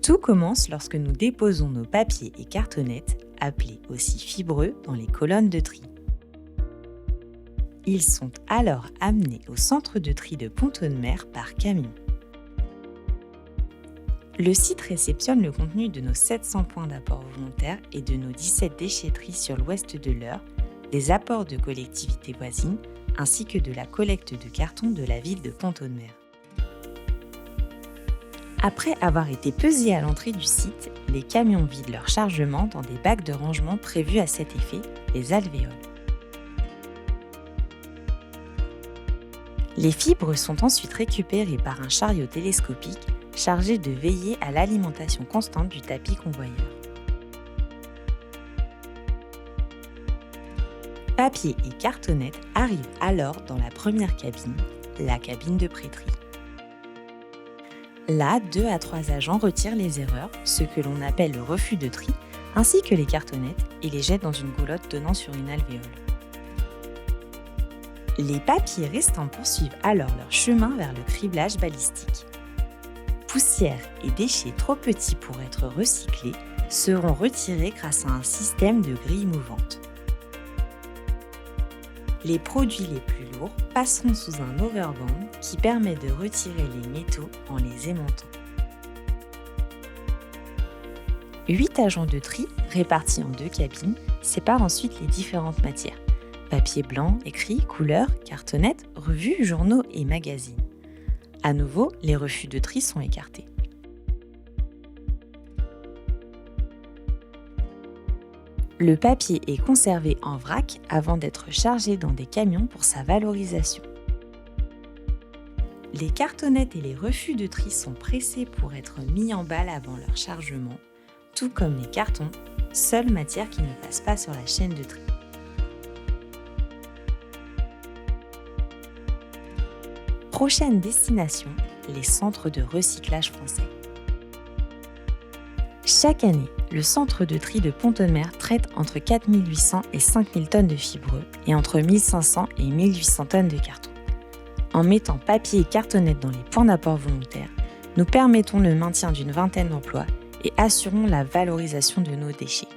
Tout commence lorsque nous déposons nos papiers et cartonnettes, appelés aussi fibreux, dans les colonnes de tri. Ils sont alors amenés au centre de tri de Pont-Audemer par camion. Le site réceptionne le contenu de nos 700 points d'apport volontaires et de nos 17 déchetteries sur l'ouest de l'Eure, des apports de collectivités voisines, ainsi que de la collecte de cartons de la ville de Pont-Audemer. Après avoir été pesés à l'entrée du site, les camions vident leur chargement dans des bacs de rangement prévus à cet effet, les alvéoles. Les fibres sont ensuite récupérées par un chariot télescopique chargé de veiller à l'alimentation constante du tapis convoyeur. Papier et cartonnettes arrivent alors dans la première cabine, la cabine de prêterie. Là, 2 à 3 agents retirent les erreurs, ce que l'on appelle le refus de tri, ainsi que les cartonnettes, et les jettent dans une goulotte donnant sur une alvéole. Les papiers restants poursuivent alors leur chemin vers le criblage balistique. Poussière et déchets trop petits pour être recyclés seront retirés grâce à un système de grilles mouvantes. Les produits les plus lourds passeront sous un overband qui permet de retirer les métaux en les aimantant. 8 agents de tri, répartis en 2 cabines, séparent ensuite les différentes matières. Papier blanc, écrit, couleur, cartonnettes, revues, journaux et magazines. À nouveau, les refus de tri sont écartés. Le papier est conservé en vrac avant d'être chargé dans des camions pour sa valorisation. Les cartonnettes et les refus de tri sont pressés pour être mis en balle avant leur chargement, tout comme les cartons, seule matière qui ne passe pas sur la chaîne de tri. Prochaine destination, les centres de recyclage français. Chaque année, le centre de tri de Pont-Audemer traite entre 4800 et 5000 tonnes de fibreux et entre 1500 et 1800 tonnes de carton. En mettant papier et cartonnettes dans les points d'apport volontaires, nous permettons le maintien d'une vingtaine d'emplois et assurons la valorisation de nos déchets.